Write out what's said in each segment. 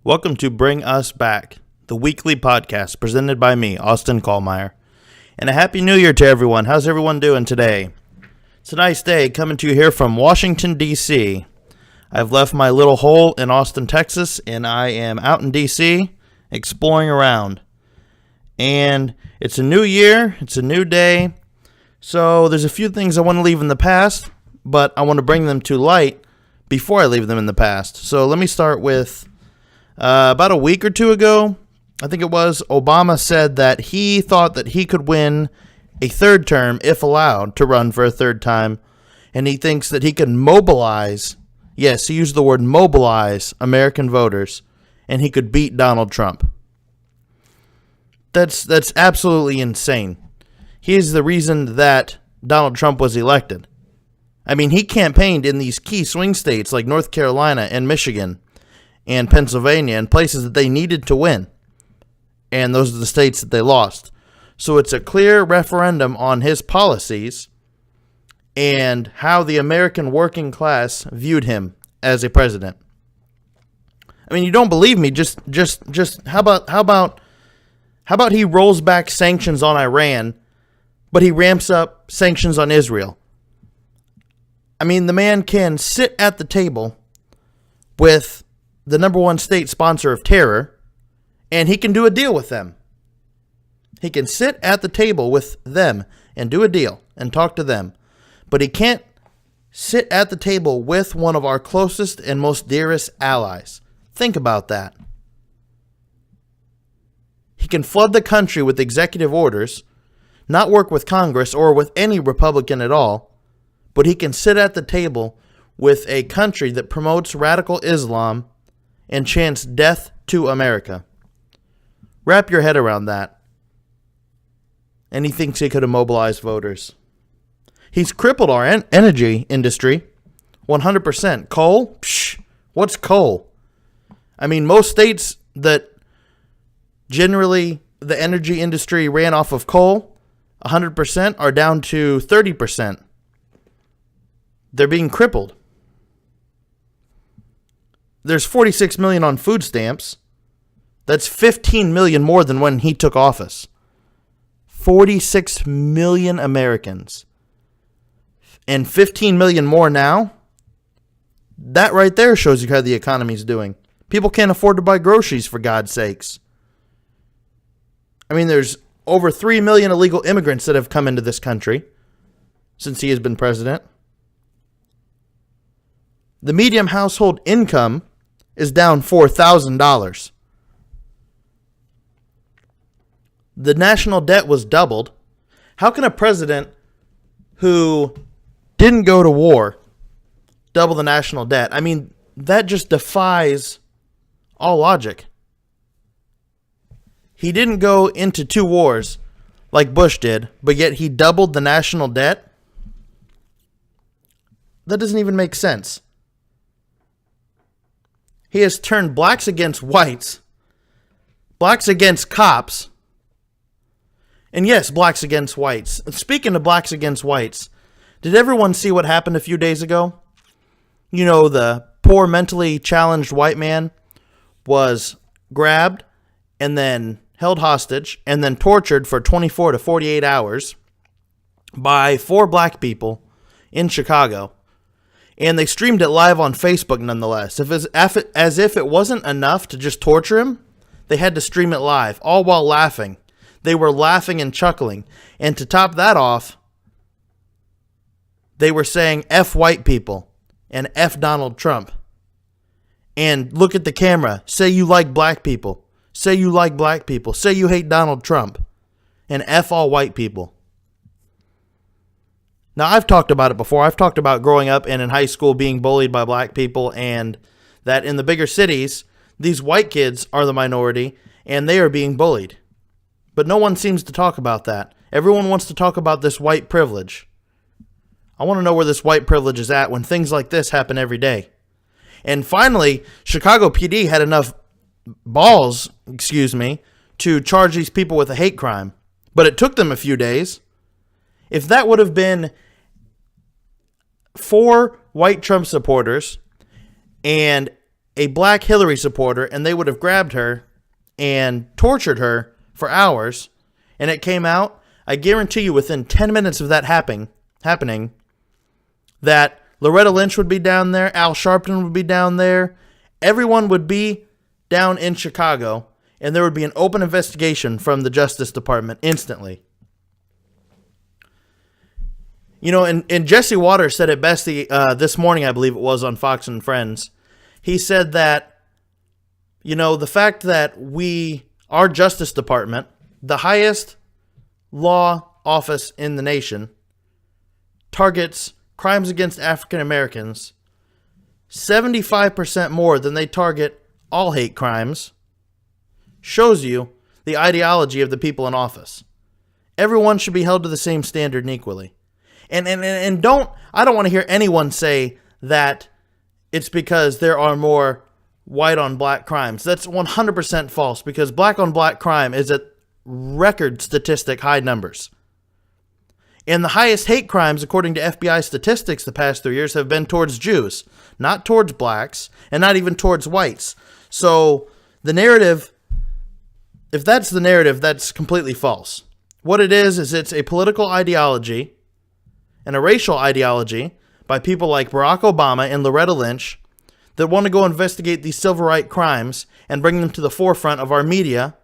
Welcome to Bring Us Back, the weekly podcast presented by me, Austin Kallmeyer. And a happy new year to everyone. How's everyone doing today? It's a nice day coming to you here from Washington, D.C. I've left my little hole in Austin, Texas, and I am out in D.C. exploring around. And it's a new year, it's a new day, so there's a few things I want to leave in the past, but I want to bring them to light before I leave them in the past. So let me start with about a week or two ago, I think it was, Obama said that he thought that he could win a third term if allowed to run for a third time. And he thinks that he can mobilize, yes, he used the word mobilize American voters, and he could beat Donald Trump. That's absolutely insane. He is the reason that Donald Trump was elected. I mean, he campaigned in these key swing states like North Carolina and Michigan and Pennsylvania and places that they needed to win. And those are the states that they lost. So it's a clear referendum on his policies and how the American working class viewed him as a president. I mean, you don't believe me? Just how about he rolls back sanctions on Iran, but he ramps up sanctions on Israel? I mean, the man can sit at the table with the number one state sponsor of terror, and he can do a deal with them. He can sit at the table with them and do a deal and talk to them. But he can't sit at the table with one of our closest and most dearest allies. Think about that. He can flood the country with executive orders, not work with Congress or with any Republican at all, but he can sit at the table with a country that promotes radical Islam and chants death to America. Wrap your head around that. And he thinks he could have mobilized voters. He's crippled our energy industry 100%. Coal? Psh, what's coal? I mean, most states that generally the energy industry ran off of coal, 100% are down to 30%. They're being crippled. There's 46 million on food stamps. That's 15 million more than when he took office. 46 million Americans. And 15 million more now. That right there shows you how the economy's doing. People can't afford to buy groceries, for God's sakes. I mean, there's over 3 million illegal immigrants that have come into this country since he has been president. The median household income is down $4,000. The national debt was doubled. How can a president who didn't go to war double the national debt? I mean, that just defies all logic. He didn't go into 2 wars like Bush did, but yet he doubled the national debt? That doesn't even make sense. He has turned blacks against whites, blacks against cops, and yes, blacks against whites. Speaking of blacks against whites, did everyone see what happened a few days ago? You know, the poor mentally challenged white man was grabbed and then held hostage and then tortured for 24 to 48 hours by 4 black people in Chicago. And they streamed it live on Facebook nonetheless. As if it wasn't enough to just torture him, they had to stream it live, all while laughing. They were laughing and chuckling. And to top that off, they were saying F white people and F Donald Trump. And look at the camera. Say you like black people. Say you like black people. Say you hate Donald Trump. And F all white people. Now, I've talked about it before. I've talked about growing up and in high school being bullied by black people, and that in the bigger cities, these white kids are the minority and they are being bullied. But no one seems to talk about that. Everyone wants to talk about this white privilege. I want to know where this white privilege is at when things like this happen every day. And finally, Chicago PD had enough balls, to charge these people with a hate crime. But it took them a few days. If that would have been 4 white Trump supporters and a black Hillary supporter and they would have grabbed her and tortured her for hours, and it came out, I guarantee you within 10 minutes of that happening, that Loretta Lynch would be down there, Al Sharpton would be down there, everyone would be down in Chicago, and there would be an open investigation from the Justice Department instantly. You know, and Jesse Waters said it best this morning, I believe it was, on Fox and Friends. He said that, you know, the fact that our Justice Department, the highest law office in the nation, targets crimes against African Americans 75% more than they target all hate crimes, shows you the ideology of the people in office. Everyone should be held to the same standard and equally. And I don't want to hear anyone say that it's because there are more white on black crimes. That's 100% false, because black on black crime is at record statistic high numbers. And the highest hate crimes, according to FBI statistics the past 3 years, have been towards Jews, not towards blacks, and not even towards whites. So the narrative, if that's the narrative, that's completely false. What it is it's a political ideology and a racial ideology by people like Barack Obama and Loretta Lynch that want to go investigate these civil rights crimes and bring them to the forefront of our media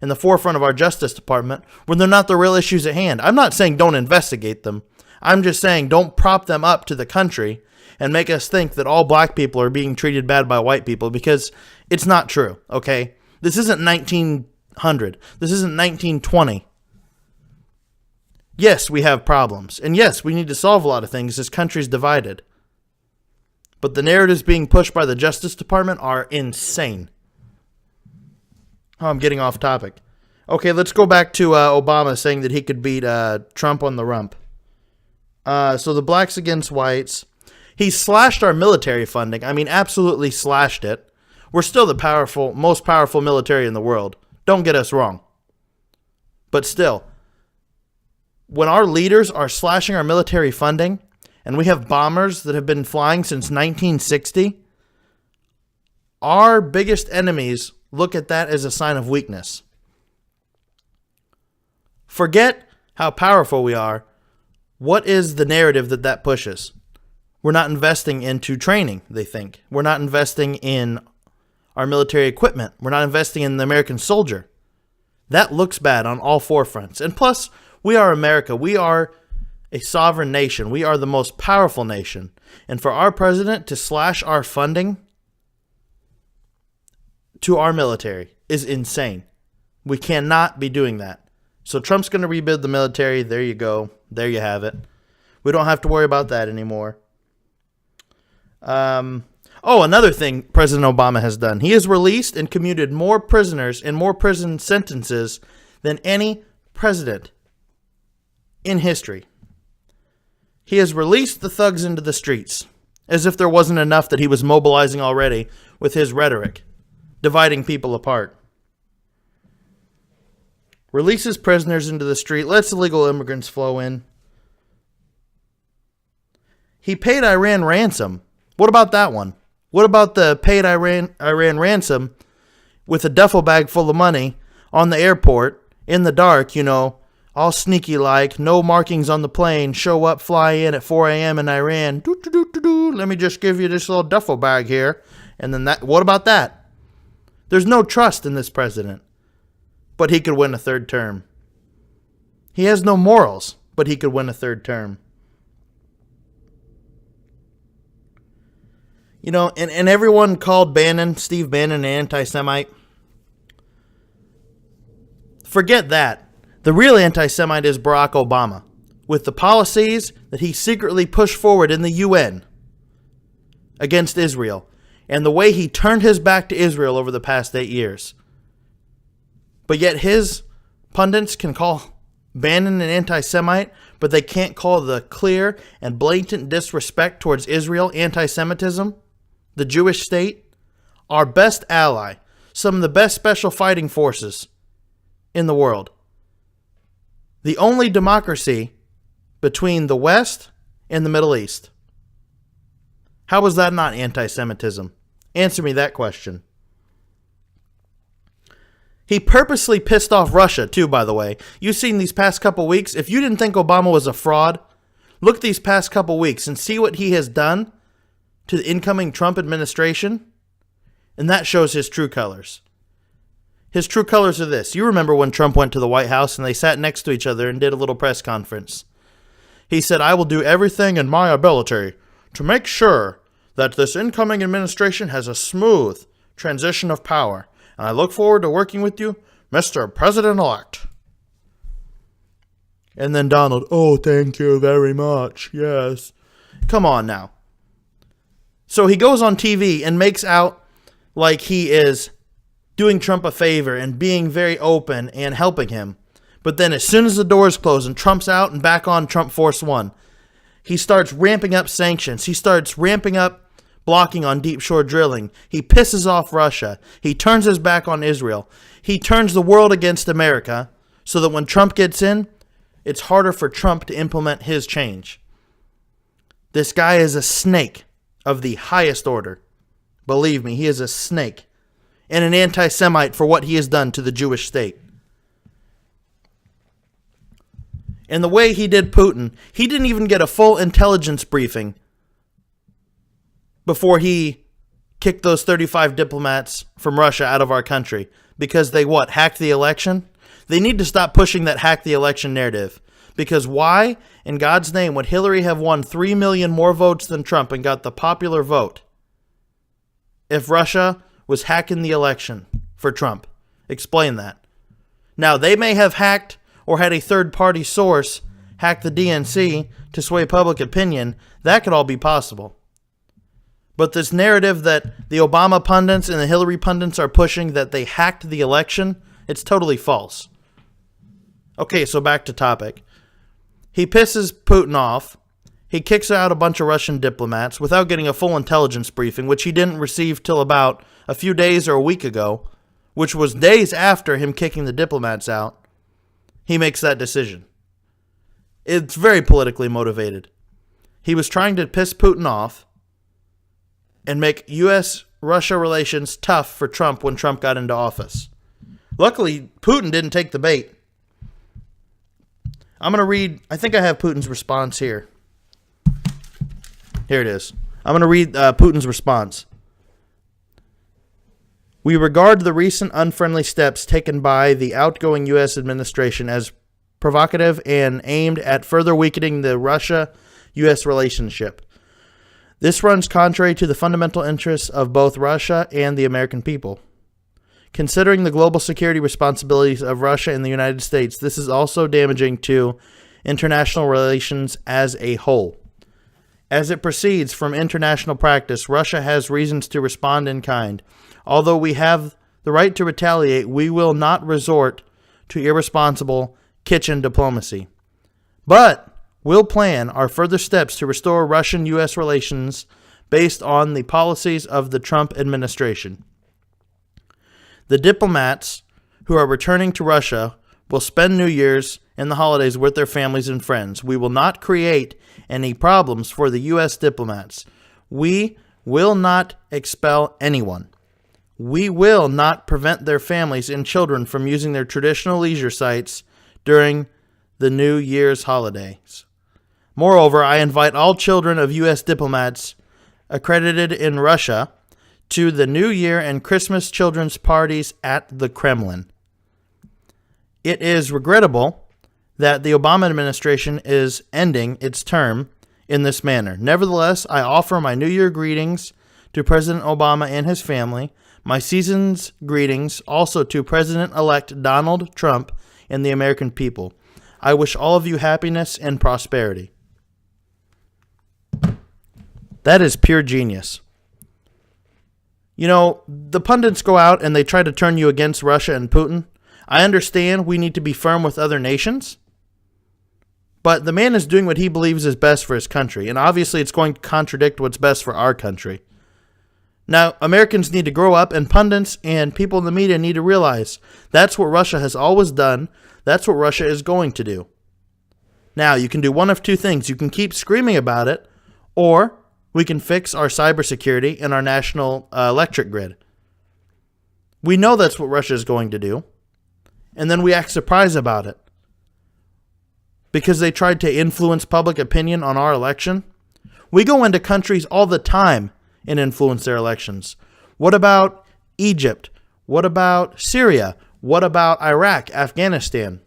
and the forefront of our Justice Department when they're not the real issues at hand. I'm not saying don't investigate them. I'm just saying don't prop them up to the country and make us think that all black people are being treated bad by white people, because it's not true, okay? This isn't 1900. This isn't 1920. Yes, we have problems. And yes, we need to solve a lot of things. This country's divided. But the narratives being pushed by the Justice Department are insane. Oh, I'm getting off topic. Okay, let's go back to Obama saying that he could beat Trump on the rump. So the blacks against whites. He slashed our military funding. I mean, absolutely slashed it. We're still the most powerful military in the world. Don't get us wrong. But still, when our leaders are slashing our military funding, and we have bombers that have been flying since 1960, our biggest enemies look at that as a sign of weakness. Forget how powerful we are. What is the narrative that pushes? We're not investing into training, they think. We're not investing in our military equipment. We're not investing in the American soldier. That looks bad on all four fronts. And plus, we are America. We are a sovereign nation. We are the most powerful nation. And for our president to slash our funding to our military is insane. We cannot be doing that. So Trump's going to rebuild the military. There you go. There you have it. We don't have to worry about that anymore. Another thing President Obama has done. He has released and commuted more prisoners and more prison sentences than any president in history. He has released the thugs into the streets, as if there wasn't enough that he was mobilizing already with his rhetoric, dividing people apart. Releases prisoners into the street, lets illegal immigrants flow in. He paid Iran ransom. What about that one? What about the paid Iran ransom with a duffel bag full of money on the airport in the dark, all sneaky like, no markings on the plane, show up, fly in at 4 a.m. in Iran. Let me just give you this little duffel bag here. And then what about that? There's no trust in this president, but he could win a third term. He has no morals, but he could win a third term. And everyone called Steve Bannon, an anti-Semite. Forget that. The real anti-Semite is Barack Obama, with the policies that he secretly pushed forward in the UN against Israel, and the way he turned his back to Israel over the past 8 years. But yet his pundits can call Bannon an anti-Semite, but they can't call the clear and blatant disrespect towards Israel anti-Semitism. The Jewish state, our best ally, some of the best special fighting forces in the world. The only democracy between the West and the Middle East. How was that not anti-Semitism? Answer me that question. He purposely pissed off Russia, too, by the way. You've seen these past couple weeks. If you didn't think Obama was a fraud, look these past couple weeks and see what he has done to the incoming Trump administration. And that shows his true colors. His true colors are this. You remember when Trump went to the White House and they sat next to each other and did a little press conference. He said, "I will do everything in my ability to make sure that this incoming administration has a smooth transition of power. And I look forward to working with you, Mr. President-elect." And then Donald, "Oh, thank you very much. Yes." Come on now. So he goes on TV and makes out like he is doing Trump a favor and being very open and helping him. But then as soon as the doors close and Trump's out and back on Trump Force One, he starts ramping up sanctions. He starts ramping up blocking on deep shore drilling. He pisses off Russia. He turns his back on Israel. He turns the world against America so that when Trump gets in, it's harder for Trump to implement his change. This guy is a snake of the highest order. Believe me, he is a snake and an anti-Semite for what he has done to the Jewish state. And the way he did Putin, he didn't even get a full intelligence briefing before he kicked those 35 diplomats from Russia out of our country. Because they what? Hacked the election? They need to stop pushing that hack the election narrative. Because why, in God's name, would Hillary have won 3 million more votes than Trump and got the popular vote if Russia was hacking the election for Trump? Explain that. Now, they may have hacked or had a third-party source hack the DNC to sway public opinion. That could all be possible. But this narrative that the Obama pundits and the Hillary pundits are pushing that they hacked the election, it's totally false. Okay, so back to topic. He pisses Putin off. He kicks out a bunch of Russian diplomats without getting a full intelligence briefing, which he didn't receive till about a few days or a week ago, which was days after him kicking the diplomats out. He makes that decision. It's very politically motivated. He was trying to piss Putin off and make U.S.-Russia relations tough for Trump when Trump got into office. Luckily, Putin didn't take the bait. I'm going to read, I think I have Putin's response here. Here it is. I'm going to read Putin's response. "We regard the recent unfriendly steps taken by the outgoing U.S. administration as provocative and aimed at further weakening the Russia-U.S. relationship. This runs contrary to the fundamental interests of both Russia and the American people. Considering the global security responsibilities of Russia and the United States, this is also damaging to international relations as a whole. As it proceeds from international practice, Russia has reasons to respond in kind. Although we have the right to retaliate, we will not resort to irresponsible kitchen diplomacy, but will plan our further steps to restore Russian-U.S. relations based on the policies of the Trump administration. The diplomats who are returning to Russia will spend New Year's and the holidays with their families and friends. We will not create any problems for the U.S. diplomats. We will not expel anyone. We will not prevent their families and children from using their traditional leisure sites during the New Year's holidays. Moreover, I invite all children of U.S. diplomats accredited in Russia to the New Year and Christmas children's parties at the Kremlin. It is regrettable that the Obama administration is ending its term in this manner. Nevertheless, I offer my New Year greetings to President Obama and his family, my season's greetings also to President-elect Donald Trump and the American people. I wish all of you happiness and prosperity." That is pure genius. You know, the pundits go out and they try to turn you against Russia and Putin. I understand we need to be firm with other nations, but the man is doing what he believes is best for his country, and obviously it's going to contradict what's best for our country. Now, Americans need to grow up, and pundits and people in the media need to realize that's what Russia has always done. That's what Russia is going to do. Now, you can do one of two things. You can keep screaming about it, or We can fix our cybersecurity and our national electric grid. We know that's what Russia is going to do. And then we act surprised about it. Because they tried to influence public opinion on our election. We go into countries all the time and influence their elections. What about Egypt? What about Syria? What about Iraq, Afghanistan?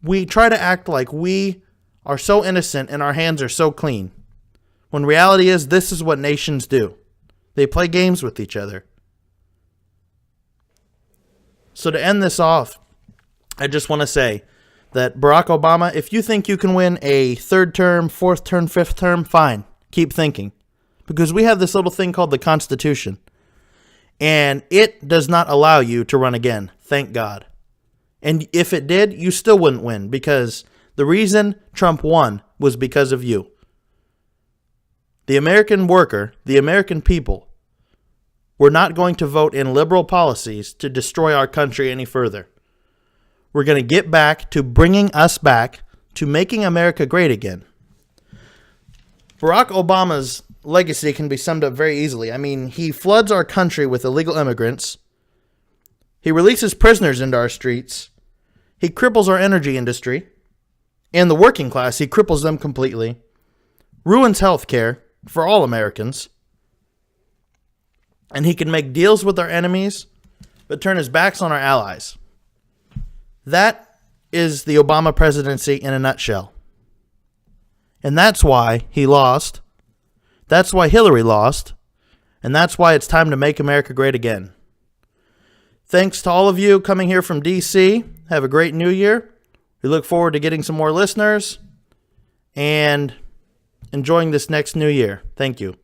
We try to act like we are so innocent and our hands are so clean. When reality is, this is what nations do. They play games with each other. So to end this off, I just want to say that Barack Obama, if you think you can win a third term, fourth term, fifth term, fine. Keep thinking. Because we have this little thing called the Constitution. And it does not allow you to run again. Thank God. And if it did, you still wouldn't win. Because the reason Trump won was because of you. The American worker, the American people, were not going to vote in liberal policies to destroy our country any further. We're going to get back to bringing us back to making America great again. Barack Obama's legacy can be summed up very easily. I mean, he floods our country with illegal immigrants. He releases prisoners into our streets. He cripples our energy industry. And the working class, he cripples them completely. Ruins health care for all Americans. And he can make deals with our enemies, but turn his backs on our allies. That is the Obama presidency in a nutshell. And that's why he lost. That's why Hillary lost. And that's why it's time to make America great again. Thanks to all of you coming here from D.C. Have a great new year. We look forward to getting some more listeners and enjoying this next new year. Thank you.